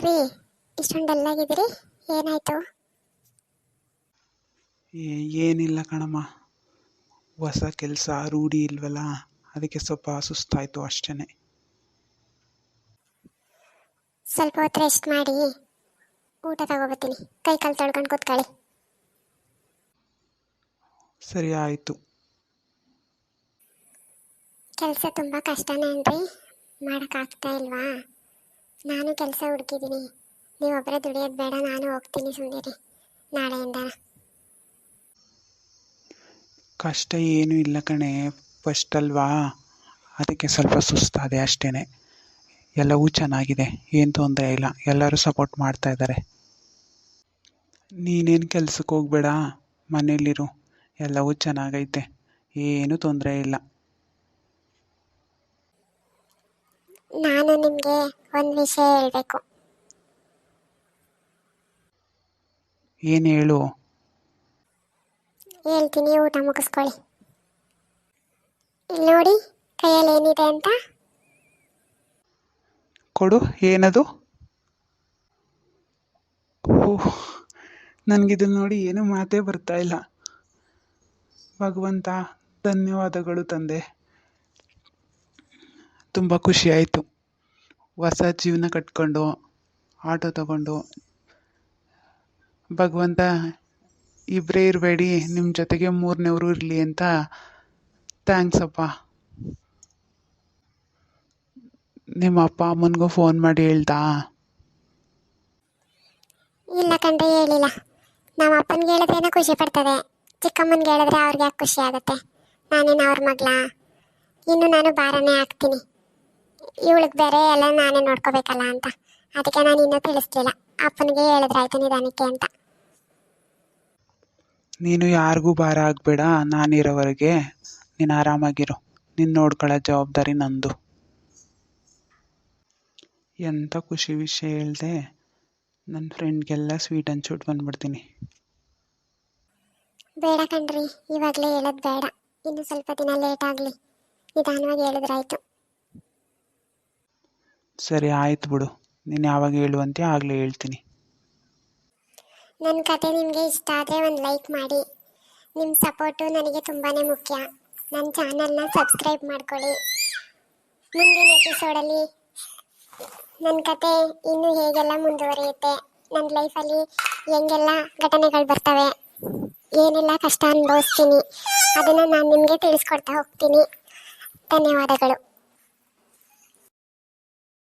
ಯಾಕ್ರಿ ಇಷ್ಟೊಂದು ಡಲ್ಲಾಗಿದ್ದೀರಿ? ಏನಾಯ್ತು? ಏನಿಲ್ಲ ಕಣಮ್ಮ, ಹೊಸ ಕೆಲಸ ರೂಢಿ ಇಲ್ವಲ್ಲ, ಅದಕ್ಕೆ ಸ್ವಲ್ಪ ಸುಸ್ತಾಯಿತು ಅಷ್ಟೇ. ಸ್ವಲ್ಪ ಹೊತ್ತು ರೆಸ್ಟ್ ಮಾಡಿ ಊಟ ತಗೋಬತ್ತೀನಿ. ಕೈ ಕಾಲು ತೊಳ್ಕೊಂಡು ಕೂತ್ಕೊಳ್ಳಿ. ಸರಿ ಆಯಿತು. ಕೆಲಸ ತುಂಬ ಕಷ್ಟನೇನ್ರಿ? ಮಾಡೋಕ್ಕಾಗ್ತಾ ಇಲ್ವಾ? ನಾನು ಕೆಲಸ ಹುಡುಕಿದ್ದೀನಿ. ನೀವೊಬ್ಬರೇ ದುಡಿಯೋದು ಬೇಡ, ನಾನು ಹೋಗ್ತೀನಿ ಸುಮ್ಮನೆ ನಾಳೆಯಿಂದ. ಕಷ್ಟ ಏನೂ ಇಲ್ಲ ಕಣೆ, ಫಸ್ಟ್ ಅಲ್ವಾ, ಅದಕ್ಕೆ ಸ್ವಲ್ಪ ಸುಸ್ತಾದೆ ಅಷ್ಟೇ. ಎಲ್ಲವೂ ಚೆನ್ನಾಗಿದೆ, ಏನು ತೊಂದರೆ ಇಲ್ಲ, ಎಲ್ಲರೂ ಸಪೋರ್ಟ್ ಮಾಡ್ತಾ ಇದ್ದಾರೆ. ನೀನೇನು ಕೆಲ್ಸಕ್ಕೆ ಹೋಗಬೇಡ, ಮನೇಲಿರು, ಎಲ್ಲವೂ ಚೆನ್ನಾಗೈತೆ, ಏನೂ ತೊಂದರೆ ಇಲ್ಲ. ನಾನು ನಿಮಗೆ ಒಂದು ವಿಷಯ ಹೇಳಬೇಕು. ಏನು ಹೇಳು? ಹೇಳ್ತೀನಿ, ಊಟ ಮುಗಿಸ್ಕೊಳ್ಳಿ. ಇಲ್ಲಿ ನೋಡಿ, ಕೈಯಲ್ಲಿ ಏನಿದೆ ಅಂತ. ಕೊಡು, ಏನದು? ಓಹ್, ನನಗಿದನ್ನು ನೋಡಿ ಏನೂ ಮಾತೇ ಬರ್ತಾ ಇಲ್ಲ. ಭಗವಂತ, ಧನ್ಯವಾದಗಳು ತಂದೆ. ತುಂಬ ಖುಷಿ ಆಯಿತು. ಹೊಸ ಜೀವನ ಕಟ್ಕೊಂಡು ಆಟೋ ತಗೊಂಡು, ಭಗವಂತ ಇಬ್ಬರೇ ಇರಬೇಡಿ, ನಿಮ್ಮ ಜೊತೆಗೆ ಮೂರನೇವರು ಇರಲಿ ಅಂತ ಥ್ಯಾಂಕ್ಸ್ ಅಪ್ಪ. ನಿಮ್ಮ ಅಪ್ಪ ಅಮ್ಮನಿಗೂ ಫೋನ್ ಮಾಡಿ ಹೇಳ್ದಾ? ಇಲ್ಲ ಕಣ್ರಿ, ಹೇಳಿಲ್ಲ. ನಮ್ಮ ಅಪ್ಪನಿಗೆ ಹೇಳಿದ್ರೇನೋ ಖುಷಿ ಪಡ್ತದೆ, ಚಿಕ್ಕಮ್ಮನಿಗೆ ಹೇಳಿದ್ರೆ ಅವ್ರಿಗೆ ಯಾಕೆ ಖುಷಿ ಆಗುತ್ತೆ? ನಾನೇನು ಅವ್ರ ಮಗಳಾ? ಇನ್ನು ನಾನು ಭಾರನೇ ಆಗ್ತೀನಿ. ಇವಳಿಗೆ ಬೇರೆ ಎಲ್ಲ ನಾನೇ ನೋಡ್ಕೋಬೇಕಲ್ಲ ಅಂತ, ಅದಕ್ಕೆ ನಾನು ಇನ್ನೂ ತಿಳಿಸ್ಲಿಲ್ಲ. ಅಪ್ಪನಿಗೆ ಹೇಳಿದ್ರಾಯ್ತು ನಿಧಾನಕ್ಕೆ ಅಂತ. ನೀನು ಯಾರಿಗೂ ಭಾರ ಆಗಬೇಡ, ನಾನಿರೋವರೆಗೆ ನೀನು ಆರಾಮಾಗಿರು. ನೀನು ನೋಡ್ಕೊಳ್ಳೋ ಜವಾಬ್ದಾರಿ ನಂದು. ಎಂಥ ಖುಷಿ ವಿಷಯ ಹೇಳಿದೆ. ನನ್ನ ಫ್ರೆಂಡ್ಗೆಲ್ಲ ಸ್ವೀಟ್ ಹಂಚ್ಬಿಟ್ಟು ಬಂದ್ಬಿಡ್ತೀನಿ. ಬೇಡ ಕಣ್ರಿ, ಇವಾಗಲೇ ಹೇಳೋದು ಬೇಡ. ಇನ್ನು ಸ್ವಲ್ಪ ದಿನ ಲೇಟ್ ಆಗಲಿ, ನಿಧಾನವಾಗಿ ಹೇಳಿದ್ರಾಯ್ತು. ಸರಿ ಆಯ್ತು ಬಿಡು, ನೀನು ಯಾವಾಗ ಹೇಳುವಂತೆ ಆಗಲೇ ಹೇಳ್ತೀನಿ. ನನ್ನ ಕತೆ ನಿಮಗೆ ಇಷ್ಟ ಆದರೆ ಒಂದು ಲೈಕ್ ಮಾಡಿ. ನಿಮ್ಮ ಸಪೋರ್ಟು ನನಗೆ ತುಂಬಾ ಮುಖ್ಯ. ನನ್ನ ಚಾನಲ್ನ ಸಬ್ಸ್ಕ್ರೈಬ್ ಮಾಡ್ಕೊಳ್ಳಿ. ಮುಂದಿನ ಎಪಿಸೋಡಲ್ಲಿ ನನ್ನ ಕತೆ ಇನ್ನೂ ಹೇಗೆಲ್ಲ ಮುಂದುವರಿಯುತ್ತೆ, ನನ್ನ ಲೈಫಲ್ಲಿ ಹೆಂಗೆಲ್ಲ ಘಟನೆಗಳು ಬರ್ತವೆ, ಏನೆಲ್ಲ ಕಷ್ಟ ಅನುಭವಿಸ್ತೀನಿ, ಅದನ್ನು ನಾನು ನಿಮಗೆ ತಿಳಿಸ್ಕೊಡ್ತಾ ಹೋಗ್ತೀನಿ. ಧನ್ಯವಾದಗಳು.